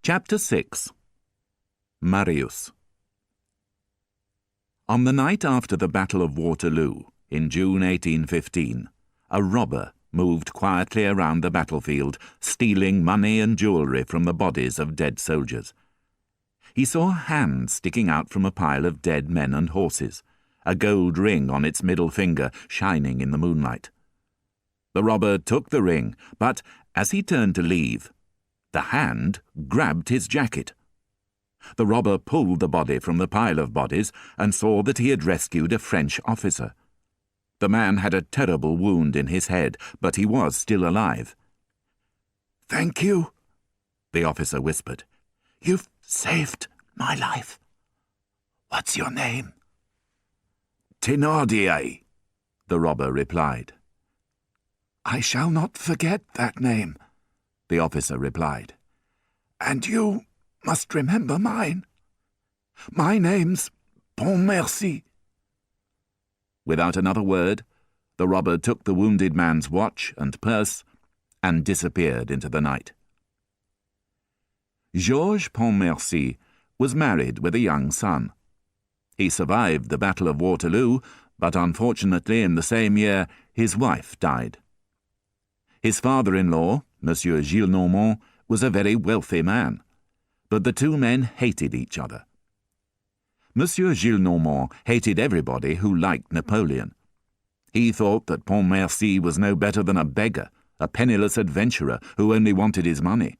Chapter 6. Marius. On the night after the Battle of Waterloo, in June 1815, a robber moved quietly around the battlefield, stealing money and jewellery from the bodies of dead soldiers. He saw a hand sticking out from a pile of dead men and horses, a gold ring on its middle finger shining in the moonlight. The robber took the ring, but as he turned to leave, the hand grabbed his jacket. The robber pulled the body from the pile of bodies and saw that he had rescued a French officer. The man had a terrible wound in his head, but he was still alive. "Thank you," the officer whispered. "You've saved my life. What's your name?" "Thénardier," the robber replied. "I shall not forget that name," the officer replied. "And you must remember mine. My name's Pontmercy." Without another word, the robber took the wounded man's watch and purse and disappeared into the night. Georges Pontmercy was married with a young son. He survived the Battle of Waterloo, but unfortunately in the same year his wife died. His father-in-law, Monsieur Gillenormand, was a very wealthy man, but the two men hated each other. Monsieur Gillenormand hated everybody who liked Napoleon. He thought that Pontmercy was no better than a beggar, a penniless adventurer who only wanted his money.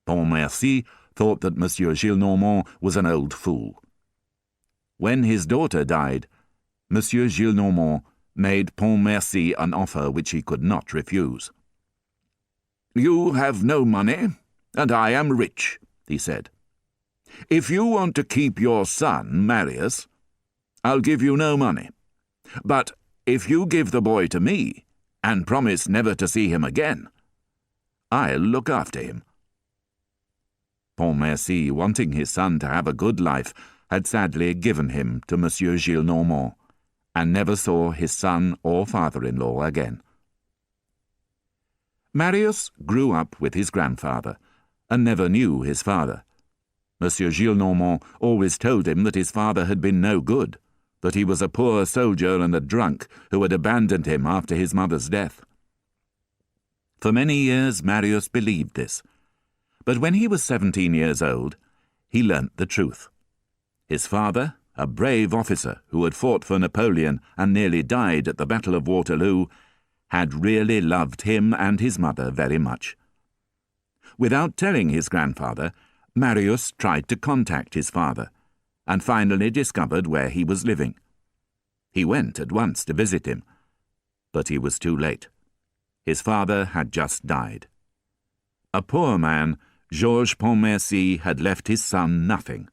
Pontmercy thought that Monsieur Gillenormand was an old fool. When his daughter died, Monsieur Gillenormand made Pontmercy an offer which he could not refuse. "You have no money, and I am rich," he said. "If you want to keep your son, Marius, I'll give you no money. But if you give the boy to me, and promise never to see him again, I'll look after him." Pontmercy, wanting his son to have a good life, had sadly given him to Monsieur Gillenormand, and never saw his son or father-in-law again. Marius grew up with his grandfather, and never knew his father. Monsieur Gillenormand always told him that his father had been no good, that he was a poor soldier and a drunk who had abandoned him after his mother's death. For many years Marius believed this, but when he was 17 years old, he learnt the truth. His father, a brave officer who had fought for Napoleon and nearly died at the Battle of Waterloo, had really loved him and his mother very much. Without telling his grandfather, Marius tried to contact his father, and finally discovered where he was living. He went at once to visit him, but he was too late. His father had just died. A poor man, Georges Pontmercy had left his son nothing,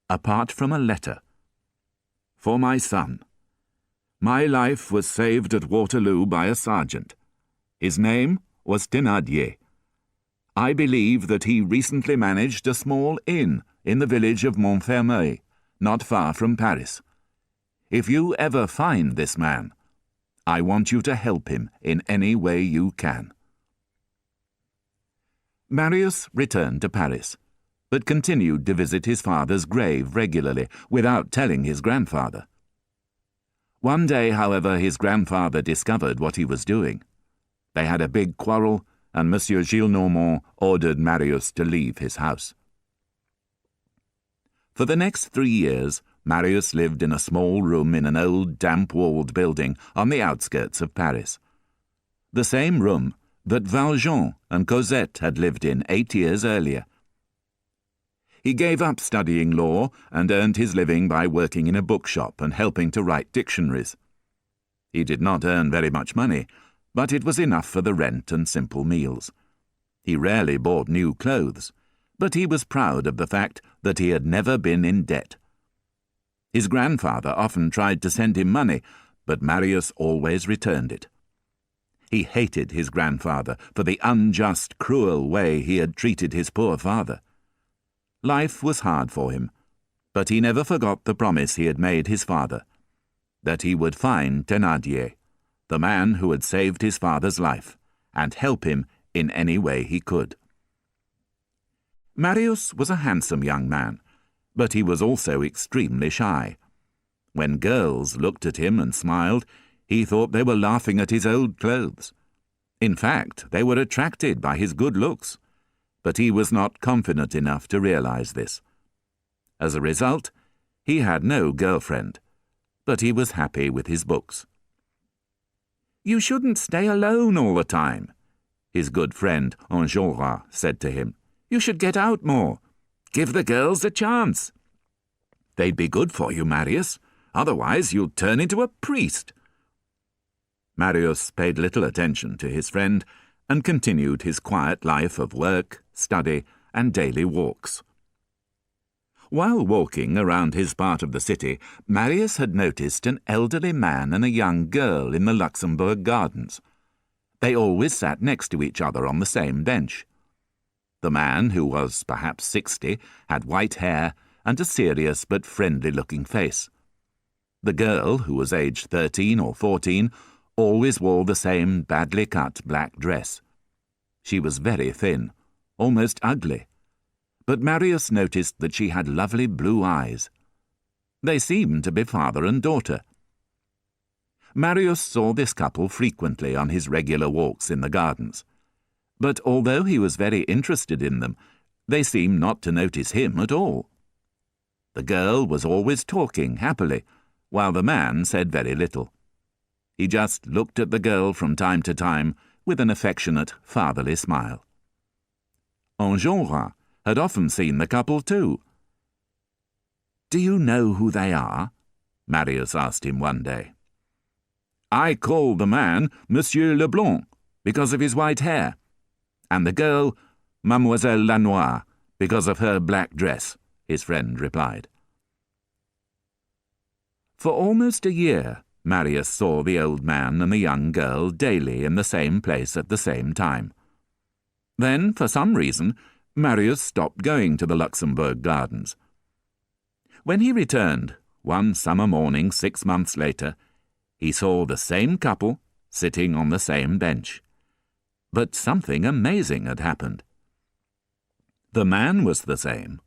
apart from a letter. "For my son. My life was saved at Waterloo by a sergeant. His name was Thénardier. I believe that he recently managed a small inn in the village of Montfermeil, not far from Paris. If you ever find this man, I want you to help him in any way you can." Marius returned to Paris, but continued to visit his father's grave regularly, without telling his grandfather. One day, however, his grandfather discovered what he was doing. They had a big quarrel, and Monsieur Gillenormand ordered Marius to leave his house. For the next 3 years, Marius lived in a small room in an old damp-walled building on the outskirts of Paris. The same room that Valjean and Cosette had lived in 8 years earlier. He gave up studying law and earned his living by working in a bookshop and helping to write dictionaries. He did not earn very much money, but it was enough for the rent and simple meals. He rarely bought new clothes, but he was proud of the fact that he had never been in debt. His grandfather often tried to send him money, but Marius always returned it. He hated his grandfather for the unjust, cruel way he had treated his poor father. Life was hard for him, but he never forgot the promise he had made his father, that he would find Thénardier, the man who had saved his father's life, and help him in any way he could. Marius was a handsome young man, but he was also extremely shy. When girls looked at him and smiled, he thought they were laughing at his old clothes. In fact, they were attracted by his good looks, but he was not confident enough to realize this. As a result, he had no girlfriend, but he was happy with his books. "You shouldn't stay alone all the time," his good friend Enjolras said to him. "You should get out more. Give the girls a chance. They'd be good for you, Marius. Otherwise you'll turn into a priest." Marius paid little attention to his friend and continued his quiet life of work, study, and daily walks. While walking around his part of the city, Marius had noticed an elderly man and a young girl in the Luxembourg Gardens. They always sat next to each other on the same bench. The man, who was perhaps 60, had white hair and a serious but friendly-looking face. The girl, who was aged 13 or 14, always wore the same badly-cut black dress. She was very thin, almost ugly, but Marius noticed that she had lovely blue eyes. They seemed to be father and daughter. Marius saw this couple frequently on his regular walks in the gardens, but although he was very interested in them, they seemed not to notice him at all. The girl was always talking happily, while the man said very little. He just looked at the girl from time to time with an affectionate, fatherly smile. Enjolras had often seen the couple too. "Do you know who they are?" Marius asked him one day. "I call the man Monsieur Leblanc, because of his white hair, and the girl Mademoiselle Lanois, because of her black dress," his friend replied. For almost a year, Marius saw the old man and the young girl daily in the same place at the same time. Then, for some reason, Marius stopped going to the Luxembourg Gardens. When he returned, one summer morning 6 months later, he saw the same couple sitting on the same bench. But something amazing had happened. The man was the same,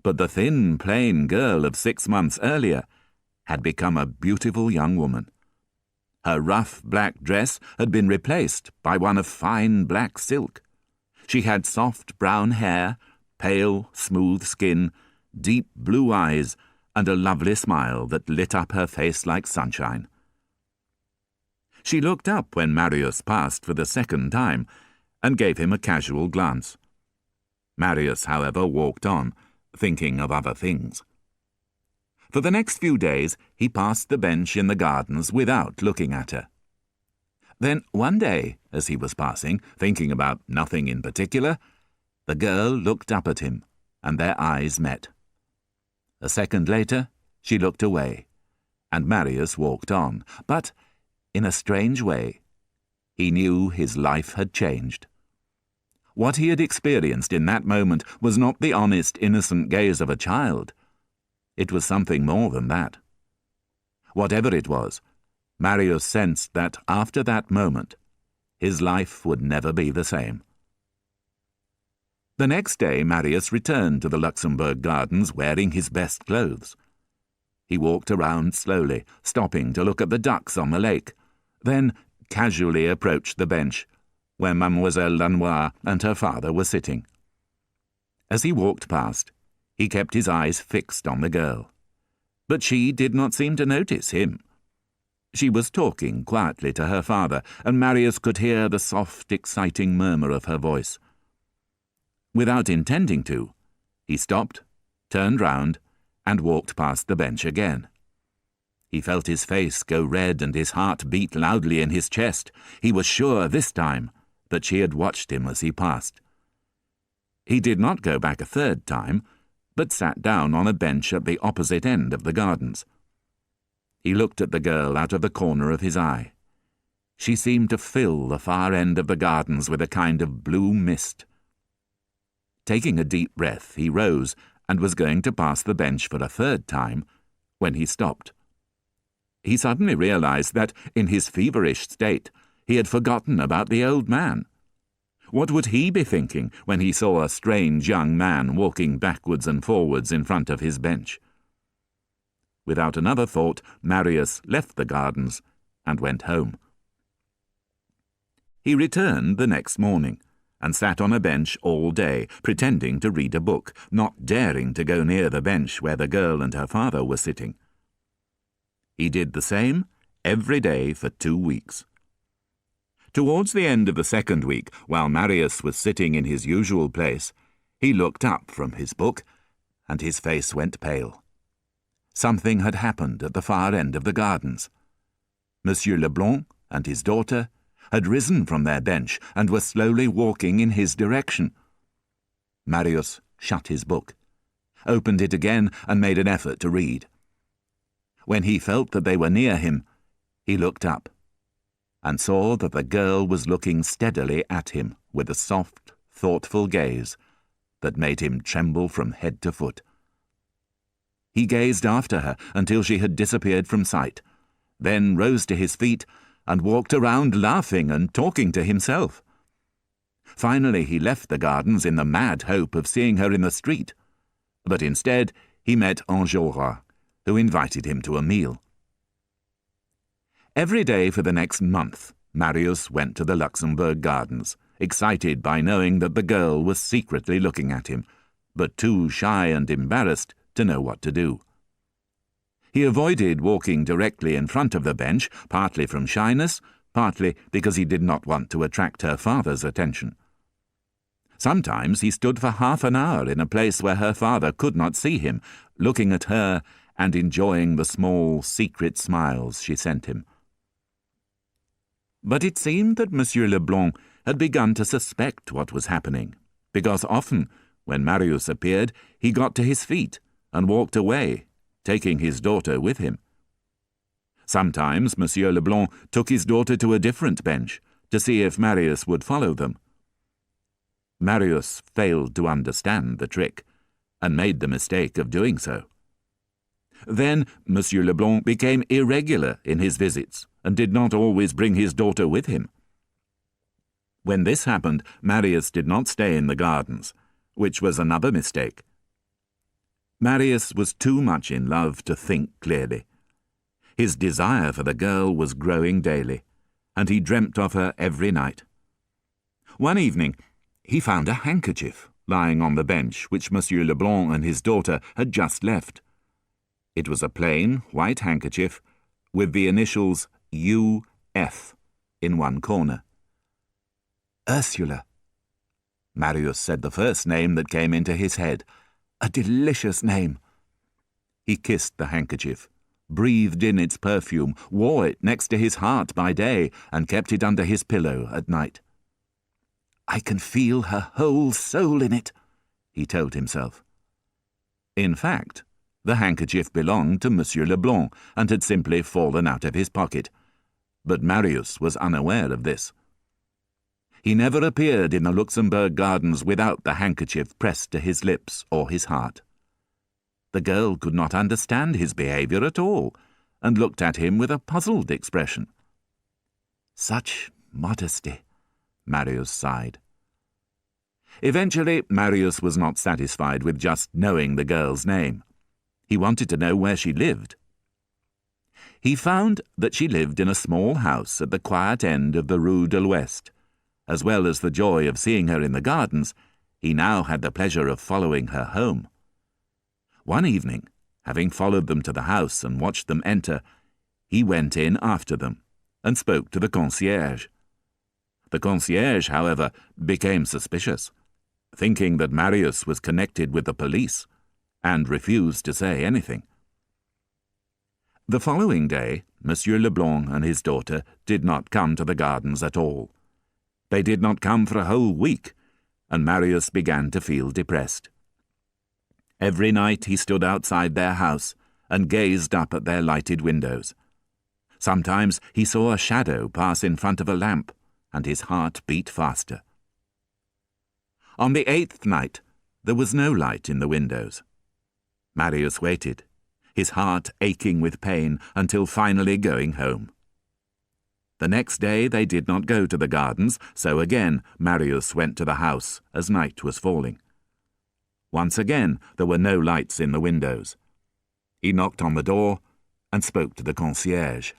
but the thin, plain girl of 6 months earlier had become a beautiful young woman. Her rough black dress had been replaced by one of fine black silk. She had soft brown hair, pale, smooth skin, deep blue eyes, and a lovely smile that lit up her face like sunshine. She looked up when Marius passed for the second time and gave him a casual glance. Marius, however, walked on, thinking of other things. For the next few days he passed the bench in the gardens without looking at her. Then one day, as he was passing, thinking about nothing in particular, the girl looked up at him, and their eyes met. A second later she looked away, and Marius walked on, but, in a strange way, he knew his life had changed. What he had experienced in that moment was not the honest, innocent gaze of a child. It was something more than that. Whatever it was, Marius sensed that after that moment, his life would never be the same. The next day Marius returned to the Luxembourg Gardens wearing his best clothes. He walked around slowly, stopping to look at the ducks on the lake, then casually approached the bench where Mademoiselle Lanois and her father were sitting. As he walked past, he kept his eyes fixed on the girl, but she did not seem to notice him. She was talking quietly to her father, and Marius could hear the soft, exciting murmur of her voice. Without intending to, he stopped, turned round, and walked past the bench again. He felt his face go red and his heart beat loudly in his chest. He was sure this time that she had watched him as he passed. He did not go back a third time, but sat down on a bench at the opposite end of the gardens. He looked at the girl out of the corner of his eye. She seemed to fill the far end of the gardens with a kind of blue mist. Taking a deep breath, he rose and was going to pass the bench for a third time when he stopped. He suddenly realized that, in his feverish state, he had forgotten about the old man. What would he be thinking when he saw a strange young man walking backwards and forwards in front of his bench? Without another thought, Marius left the gardens and went home. He returned the next morning and sat on a bench all day, pretending to read a book, not daring to go near the bench where the girl and her father were sitting. He did the same every day for 2 weeks. Towards the end of the second week, while Marius was sitting in his usual place, he looked up from his book, and his face went pale. Something had happened at the far end of the gardens. Monsieur Leblanc and his daughter had risen from their bench and were slowly walking in his direction. Marius shut his book, opened it again, and made an effort to read. When he felt that they were near him, he looked up and saw that the girl was looking steadily at him with a soft, thoughtful gaze that made him tremble from head to foot. He gazed after her until she had disappeared from sight, then rose to his feet and walked around laughing and talking to himself. Finally he left the gardens in the mad hope of seeing her in the street, but instead he met Enjolras, who invited him to a meal. Every day for the next month, Marius went to the Luxembourg Gardens, excited by knowing that the girl was secretly looking at him, but too shy and embarrassed to know what to do. He avoided walking directly in front of the bench, partly from shyness, partly because he did not want to attract her father's attention. Sometimes he stood for half an hour in a place where her father could not see him, looking at her and enjoying the small, secret smiles she sent him. But it seemed that Monsieur Leblanc had begun to suspect what was happening, because often, when Marius appeared, he got to his feet and walked away, taking his daughter with him. Sometimes Monsieur Leblanc took his daughter to a different bench to see if Marius would follow them. Marius failed to understand the trick and made the mistake of doing so. Then Monsieur Leblanc became irregular in his visits and did not always bring his daughter with him. When this happened, Marius did not stay in the gardens, which was another mistake. Marius was too much in love to think clearly. His desire for the girl was growing daily, and he dreamt of her every night. One evening, he found a handkerchief lying on the bench which Monsieur Leblanc and his daughter had just left. It was a plain, white handkerchief with the initials U.F. in one corner. Ursula. Marius said the first name that came into his head. A delicious name. He kissed the handkerchief, breathed in its perfume, wore it next to his heart by day, and kept it under his pillow at night. I can feel her whole soul in it, he told himself. In fact, the handkerchief belonged to Monsieur Leblanc and had simply fallen out of his pocket, but Marius was unaware of this. He never appeared in the Luxembourg Gardens without the handkerchief pressed to his lips or his heart. The girl could not understand his behaviour at all, and looked at him with a puzzled expression. Such modesty, Marius sighed. Eventually, Marius was not satisfied with just knowing the girl's name. He wanted to know where she lived. He found that she lived in a small house at the quiet end of the Rue de l'Ouest. As well as the joy of seeing her in the gardens, he now had the pleasure of following her home. One evening, having followed them to the house and watched them enter, he went in after them and spoke to the concierge. The concierge, however, became suspicious, thinking that Marius was connected with the police, and refused to say anything. The following day, Monsieur Leblanc and his daughter did not come to the gardens at all. They did not come for a whole week, and Marius began to feel depressed. Every night he stood outside their house and gazed up at their lighted windows. Sometimes he saw a shadow pass in front of a lamp, and his heart beat faster. On the 8th night, there was no light in the windows. Marius waited, his heart aching with pain, until finally going home. The next day they did not go to the gardens, so again Marius went to the house as night was falling. Once again there were no lights in the windows. He knocked on the door and spoke to the concierge.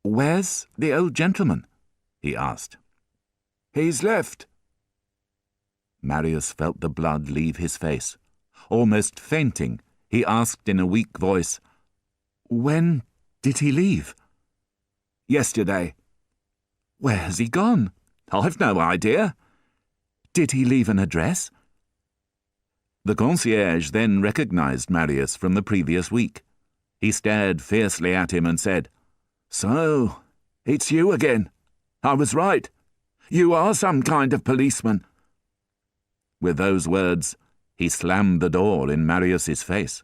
"Where's the old gentleman?" he asked. "He's left." Marius felt the blood leave his face. Almost fainting, he asked in a weak voice, "When did he leave?" "Yesterday." "Where has he gone?" "I've no idea." "Did he leave an address?" The concierge then recognized Marius from the previous week. He stared fiercely at him and said, "So, it's you again. I was right. You are some kind of policeman." With those words, he slammed the door in Marius's face.